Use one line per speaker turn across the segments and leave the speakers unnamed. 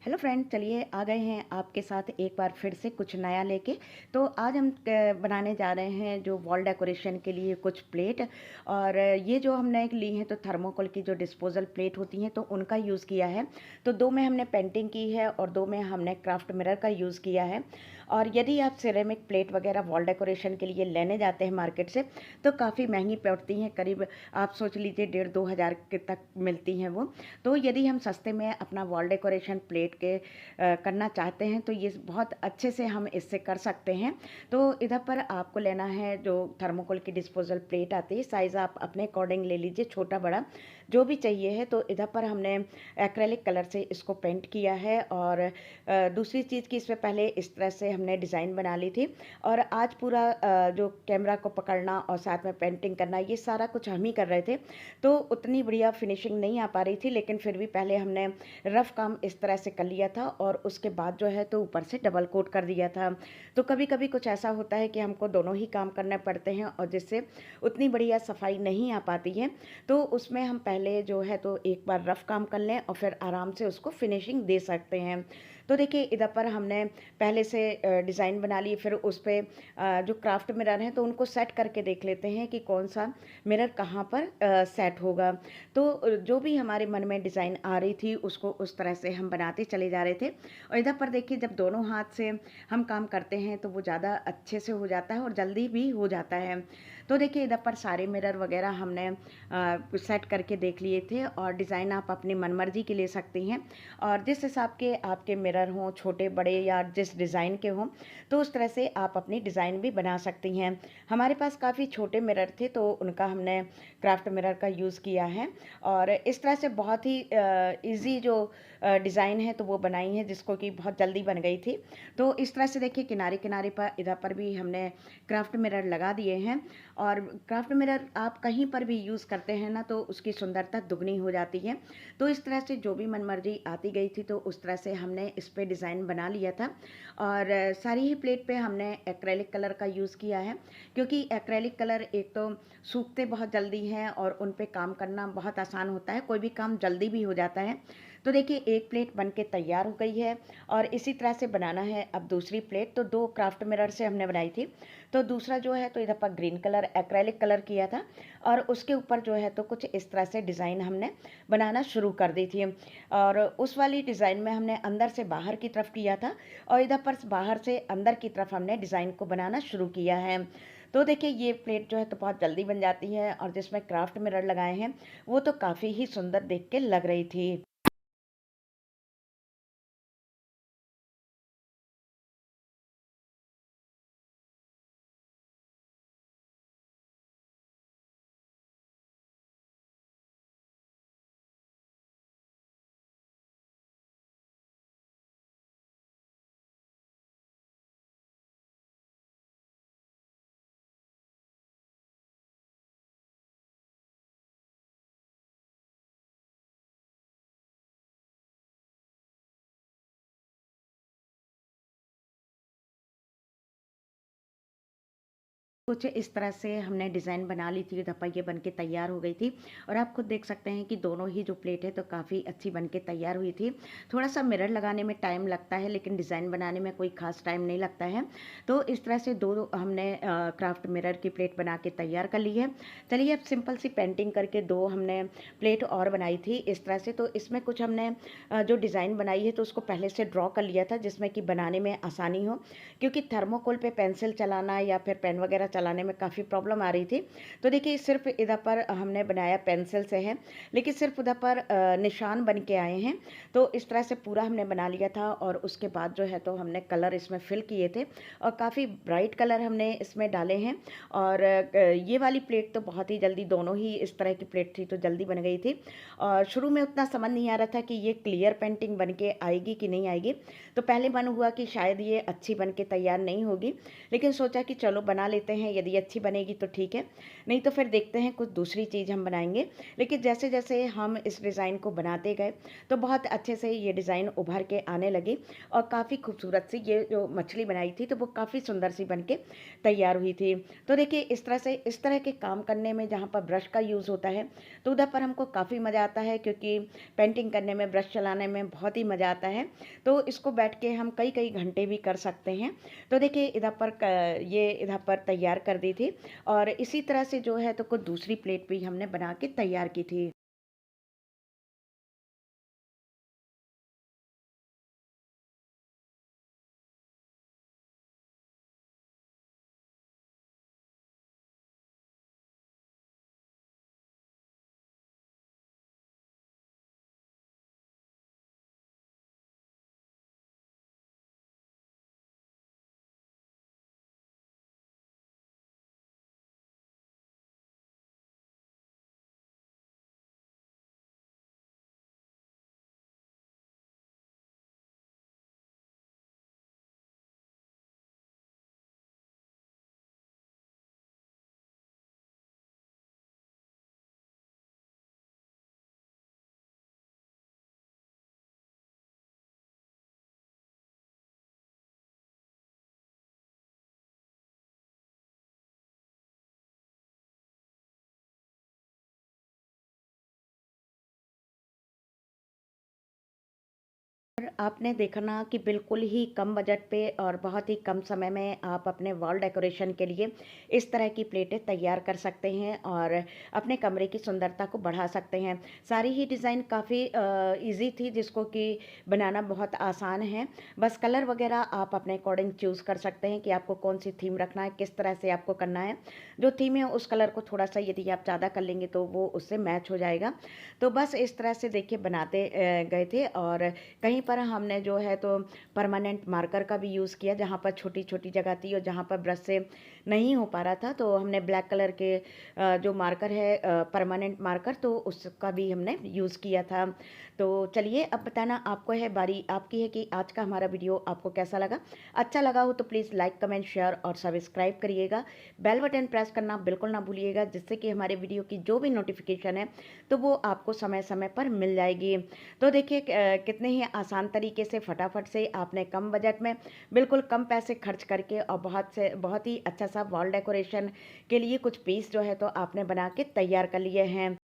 Hello friend, चलिए आ गए हैं आपके साथ एक बार फिर से कुछ नया लेके। तो आज हम बनाने जा रहे हैं जो वॉल डेकोरेशन के लिए कुछ प्लेट। और ये जो हमने ली हैं तो थर्मोकोल की जो डिस्पोजल प्लेट होती हैं तो उनका यूज़ किया है। तो दो में हमने पेंटिंग की है और दो में हमने क्राफ्ट मिरर का यूज़ किया है। और यदि आप सिरेमिक प्लेट वगैरह वॉल डेकोरेशन के लिए लेने जाते हैं मार्केट से तो काफ़ी महंगी पड़ती हैं। करीब आप सोच लीजिए 1,500-2,000 के तक मिलती हैं वो। तो यदि हम सस्ते में अपना वॉल डेकोरेशन प्लेट के करना चाहते हैं तो ये बहुत अच्छे से हम इससे कर सकते हैं। तो इधर पर आपको लेना है जो थर्मोकोल की डिस्पोजल प्लेट आती है, साइज़ आप अपने अकॉर्डिंग ले लीजिए, छोटा बड़ा जो भी चाहिए है। तो इधर पर हमने एक्रेलिक कलर से इसको पेंट किया है। और दूसरी चीज़ कि इसमें पहले इस तरह से हमने डिज़ाइन बना ली थी। और आज पूरा जो कैमरा को पकड़ना और साथ में पेंटिंग करना ये सारा कुछ हम ही कर रहे थे। तो उतनी बढ़िया फिनिशिंग नहीं आ पा रही थी, लेकिन फिर भी पहले हमने रफ़ काम इस तरह से कर लिया था और उसके बाद जो है तो ऊपर से डबल कोट कर दिया था। तो कभी कभी कुछ ऐसा होता है कि हमको दोनों ही काम करने पड़ते हैं और जिससे उतनी बढ़िया सफाई नहीं आ पाती है। तो उसमें हम पहले जो है तो एक बार रफ़ काम कर लें और फिर आराम से उसको फिनिशिंग दे सकते हैं। तो देखिए इधर पर हमने पहले से डिज़ाइन बना ली, फिर उस पर जो क्राफ्ट मिरर हैं तो उनको सेट करके देख लेते हैं कि कौन सा मिरर कहाँ पर सेट होगा। तो जो भी हमारे मन में डिज़ाइन आ रही थी उसको उस तरह से हम बनाते चले जा रहे थे। और इधर पर देखिए जब दोनों हाथ से हम काम करते हैं तो वो ज़्यादा अच्छे से हो जाता है और जल्दी भी हो जाता है। तो देखिए इधर पर सारे मिरर वगैरह हमने सेट करके देख लिए थे और डिज़ाइन आप अपनी मनमर्जी की ले सकती हैं। और जिस हिसाब के आपके मिरर हों, छोटे बड़े या जिस डिज़ाइन के हों, तो उस तरह से आप अपनी डिज़ाइन भी बना सकती हैं। हमारे पास काफ़ी छोटे मिरर थे तो उनका हमने क्राफ्ट मिरर का यूज़ किया है। और इस तरह से बहुत ही इजी जो डिज़ाइन है तो वो बनाई है जिसको कि बहुत जल्दी बन गई थी। तो इस तरह से देखिए किनारे किनारे पर इधर पर भी हमने क्राफ्ट मिरर लगा दिए हैं। और क्राफ्ट मिरर आप कहीं पर भी यूज़ करते हैं ना तो उसकी सुंदरता दुगनी हो जाती है। तो इस तरह से जो भी मनमर्जी आती गई थी तो उस तरह से हमने इस पर डिज़ाइन बना लिया था। और सारी ही प्लेट पे हमने एक्रेलिक कलर का यूज़ किया है, क्योंकि एक्रेलिक कलर एक तो सूखते बहुत जल्दी हैं और उन पे काम करना बहुत आसान होता है, कोई भी काम जल्दी भी हो जाता है। तो देखिए एक प्लेट बन के तैयार हो गई है और इसी तरह से बनाना है अब दूसरी प्लेट। तो दो क्राफ्ट मिरर से हमने बनाई थी। तो दूसरा जो है तो इधर पर ग्रीन कलर एक्रेलिक कलर किया था और उसके ऊपर जो है तो कुछ इस तरह से डिज़ाइन हमने बनाना शुरू कर दी थी। और उस वाली डिज़ाइन में हमने अंदर से बाहर की तरफ किया था और इधर पर बाहर से अंदर की तरफ हमने डिज़ाइन को बनाना शुरू किया है। तो देखिए ये प्लेट जो है तो बहुत जल्दी बन जाती है और जिसमें क्राफ्ट मिरर लगाए हैं वो तो काफ़ी ही सुंदर देख के लग रही थी। कुछ इस तरह से हमने डिज़ाइन बना ली थी, धप्पा ये बन के तैयार हो गई थी। और आप खुद देख सकते हैं कि दोनों ही जो प्लेट है तो काफ़ी अच्छी बन के तैयार हुई थी। थोड़ा सा मिरर लगाने में टाइम लगता है लेकिन डिज़ाइन बनाने में कोई ख़ास टाइम नहीं लगता है। तो इस तरह से दो हमने क्राफ्ट मिरर की प्लेट बना के तैयार कर ली है। चलिए अब सिंपल सी पेंटिंग करके दो हमने प्लेट और बनाई थी इस तरह से। तो इसमें कुछ हमने जो डिज़ाइन बनाई है तो उसको पहले से ड्रॉ कर लिया था जिसमें कि बनाने में आसानी हो, क्योंकि थर्मोकोल पे पेंसिल चलाना या फिर पेन वगैरह चलाने में काफ़ी प्रॉब्लम आ रही थी। तो देखिए सिर्फ इधर पर हमने बनाया पेंसिल से है, लेकिन सिर्फ उधर पर निशान बन के आए हैं। तो इस तरह से पूरा हमने बना लिया था और उसके बाद जो है तो हमने कलर इसमें फिल किए थे और काफ़ी ब्राइट कलर हमने इसमें डाले हैं। और ये वाली प्लेट तो बहुत ही जल्दी, दोनों ही इस तरह की प्लेट थी तो जल्दी बन गई थी। और शुरू में उतना समझ नहीं आ रहा था कि ये क्लियर पेंटिंग बन के आएगी कि नहीं आएगी। तो पहले मन हुआ कि शायद ये अच्छी बन के तैयार नहीं होगी, लेकिन सोचा कि चलो बना लेते हैं, हैं, यदि अच्छी बनेगी तो ठीक है, नहीं तो फिर देखते हैं कुछ दूसरी चीज़ हम बनाएँगे। लेकिन जैसे-जैसे हम इस डिज़ाइन को बनाते गए, तो बहुत अच्छे से ये डिज़ाइन उभर के आने लगी और काफ़ी खूबसूरत सी ये जो मछली बनाई थी, तो वो काफ़ी सुंदर सी बन के तैयार हुई थी। तो देखिए इस तरह के काम करने में जहाँ पर ब्रश का यूज़ होता है, तो उधर पर हमको काफ़ी मज़ा आता है, क्योंकि पेंटिंग करने में, ब्रश चलाने में बहुत ही मज़ा आता है। तो इसको बैठ के हम कई-कई घंटे भी कर सकते हैं। तो देखिए इधर पर तैयार कर दी थी और इसी तरह से जो है तो कुछ दूसरी प्लेट भी हमने बना के तैयार की थी। और आपने देखा ना कि बिल्कुल ही कम बजट पे और बहुत ही कम समय में आप अपने वॉल डेकोरेशन के लिए इस तरह की प्लेटें तैयार कर सकते हैं और अपने कमरे की सुंदरता को बढ़ा सकते हैं। सारी ही डिज़ाइन काफ़ी ईज़ी थी, जिसको कि बनाना बहुत आसान है। बस कलर वगैरह आप अपने अकॉर्डिंग चूज़ कर सकते हैं कि आपको कौन सी थीम रखना है, किस तरह से आपको करना है। जो थीम है उस कलर को थोड़ा-सा यदि आप ज़्यादा कर लेंगे तो वो उससे मैच हो जाएगा। तो बस इस तरह से देखिए बनाते गए थे और कहीं पर हमने जो है तो परमानेंट मार्कर का भी यूज़ किया, जहाँ पर छोटी-छोटी जगह थी और जहाँ पर ब्रश से नहीं हो पा रहा था, तो हमने ब्लैक कलर के जो मार्कर है परमानेंट मार्कर, तो उसका भी हमने यूज़ किया था। तो चलिए अब बताना आपको है, बारी आपकी है कि आज का हमारा वीडियो आपको कैसा लगा? अच्छा लगा हो तो प्लीज़ लाइक, कमेंट, शेयर और सब्सक्राइब करिएगा। बेल बटन प्रेस करना बिल्कुल ना भूलिएगा, जिससे कि हमारे वीडियो की जो भी नोटिफ़िकेशन है, तो वो आपको समय-समय पर मिल जाएगी। तो देखिए कितने ही आसान तरीके से फटाफट से आपने कम बजट में बिल्कुल कम पैसे खर्च करके और बहुत ही अच्छा सा वॉल डेकोरेशन के लिए कुछ पीस जो है तो आपने बना के तैयार कर लिए हैं।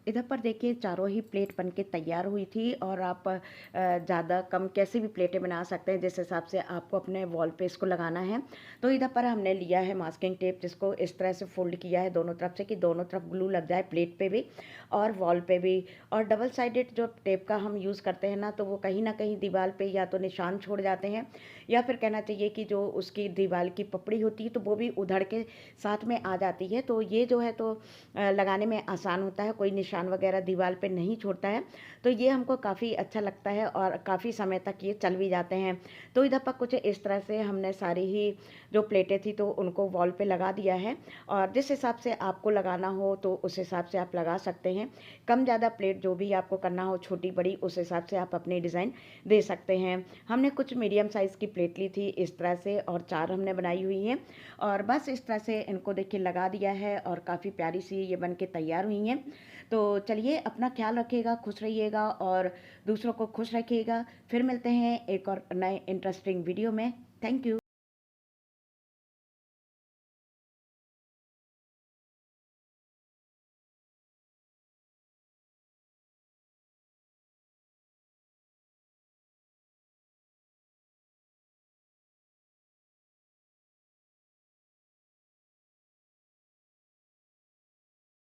इधर पर देखिए चारों ही प्लेट बनके तैयार हुई थी और आप ज़्यादा कम कैसे भी प्लेटें बना सकते हैं, जिस हिसाब से आपको अपने वॉल पे इसको लगाना है। तो इधर पर हमने लिया है मास्किंग टेप, जिसको इस तरह से फ़ोल्ड किया है दोनों तरफ से कि दोनों तरफ ग्लू लग जाए, प्लेट पे भी और वॉल पे भी। और डबल साइडेड जो टेप का हम यूज़ करते हैं ना, तो वो कहीं न कहीं दीवार पे या तो निशान छोड़ जाते हैं, या फिर कहना चाहिए कि जो उसकी दीवार की पपड़ी होती है, तो वो भी उधड़ के साथ में आ जाती है। तो ये जो है तो लगाने में आसान होता है, कोई निशान वगैरह दीवार पे नहीं छोड़ता है। तो ये हमको काफ़ी अच्छा लगता है और काफ़ी समय तक ये चल भी जाते हैं। तो इधर पर कुछ इस तरह से हमने सारी ही जो प्लेटें थी तो उनको वॉल पे लगा दिया है और जिस हिसाब से आपको लगाना हो तो उस हिसाब से आप लगा सकते हैं। कम ज़्यादा प्लेट जो भी आपको करना हो, छोटी बड़ी, उस हिसाब से आप अपनी डिज़ाइन दे सकते हैं। हमने कुछ मीडियम साइज़ की प्लेट ली थी इस तरह से और 4 हमने बनाई हुई हैं और बस इस तरह से इनको देखिए लगा दिया है और काफ़ी प्यारी सी ये बन के तैयार हुई हैं। तो तो चलिए अपना ख़्याल रखिएगा, खुश रहिएगा और दूसरों को खुश रखिएगा। फिर मिलते हैं एक और नए इंटरेस्टिंग वीडियो में। Thank you.